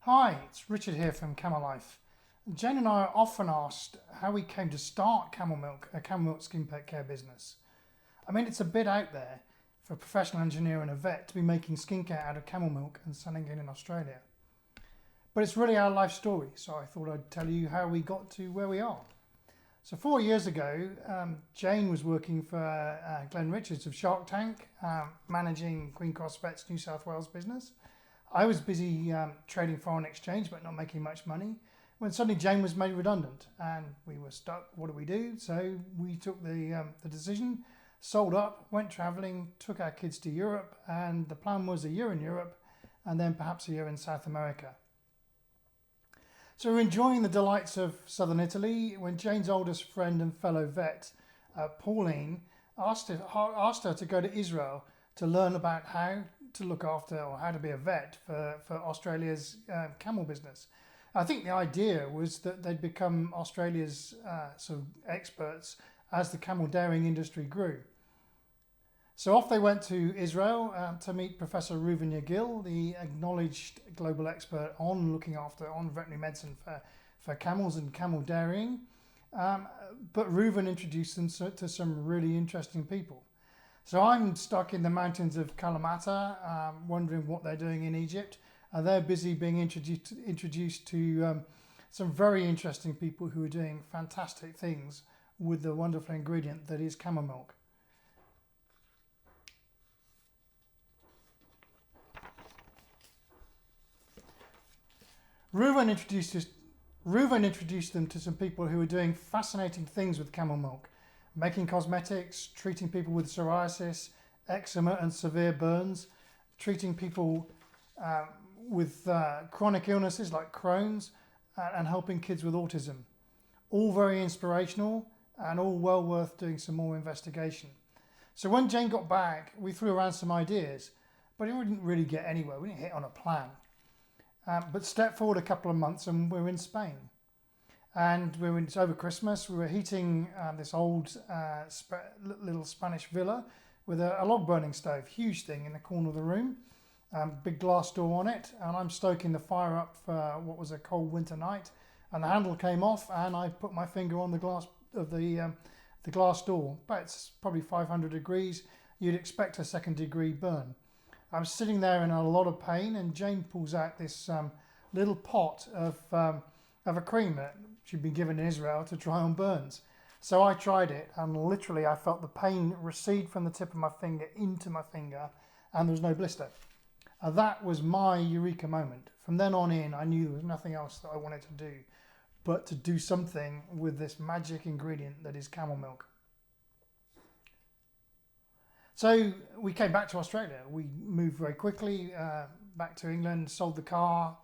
Hi, it's Richard here from CameLife. Jane and I are often asked how we came to start Camel Milk, a camel milk skin pet care business. I mean, it's a bit out there for a professional engineer and a vet to be making skincare out of camel milk and selling it in Australia. But it's really our life story, so I thought I'd tell you how we got to where we are. So 4 years ago, Jane was working for Glenn Richards of Shark Tank, managing Queen Cross Vet's New South Wales business. I was busy trading foreign exchange but not making much money when suddenly Jane was made redundant and we were stuck. What do we do? So we took the decision, sold up, went travelling, took our kids to Europe, and the plan was a year in Europe and then perhaps a year in South America. So we're enjoying the delights of southern Italy when Jane's oldest friend and fellow vet, Pauline, asked her to go to Israel to learn about how to look after or how to be a vet for Australia's camel business. I think the idea was that they'd become Australia's sort of experts as the camel dairying industry grew. So off they went to Israel to meet Professor Reuven Yagil, the acknowledged global expert on veterinary medicine for camels and camel dairying. But Reuven introduced them to some really interesting people. So I'm stuck in the mountains of Kalamata, wondering what they're doing in Egypt. They're busy being introduced to some very interesting people who are doing fantastic things with the wonderful ingredient that is camel milk. Reuven introduced them to some people who are doing fascinating things with camel milk, making cosmetics, treating people with psoriasis, eczema and severe burns, treating people with chronic illnesses like Crohn's, and helping kids with autism. All very inspirational and all well worth doing some more investigation. So when Jane got back, we threw around some ideas, but it didn't really get anywhere. We didn't hit on a plan. But step forward a couple of months and we're in Spain. And it's over Christmas. We were heating this old little Spanish villa with a log burning stove, huge thing in the corner of the room, big glass door on it. And I'm stoking the fire up for what was a cold winter night. And the handle came off and I put my finger on the glass of the glass door. But it's probably 500 degrees. You'd expect a second degree burn. I was sitting there in a lot of pain and Jane pulls out this little pot of a cream that she'd been given in Israel to try on burns. So I tried it and literally I felt the pain recede from the tip of my finger into my finger and there was no blister. That was my eureka moment. From then on in, I knew there was nothing else that I wanted to do but to do something with this magic ingredient that is camel milk. So we came back to Australia. We moved very quickly back to England, sold the car,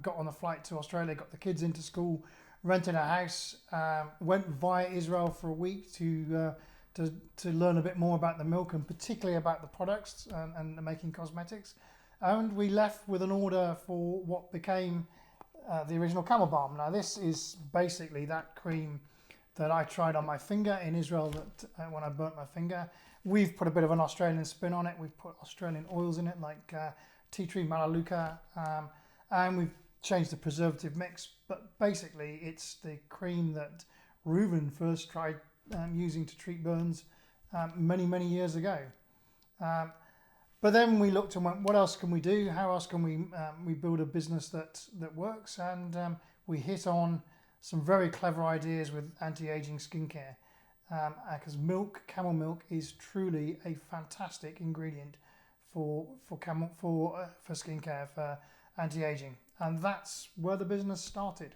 got on the flight to Australia, got the kids into school, rented a house, went via Israel for a week to learn a bit more about the milk and particularly about the products and making cosmetics. And we left with an order for what became the original Camel Balm. Now this is basically that cream that I tried on my finger in Israel that when I burnt my finger. We've put a bit of an Australian spin on it. We've put Australian oils in it like tea tree melaleuca, and we've changed the preservative mix. But basically it's the cream that Reuven first tried using to treat burns many years ago. But then we looked and went, what else can we do? How else can we build a business that works? And we hit on some very clever ideas with anti-aging skincare. Because camel milk is truly a fantastic ingredient for skincare, for anti-aging, and that's where the business started.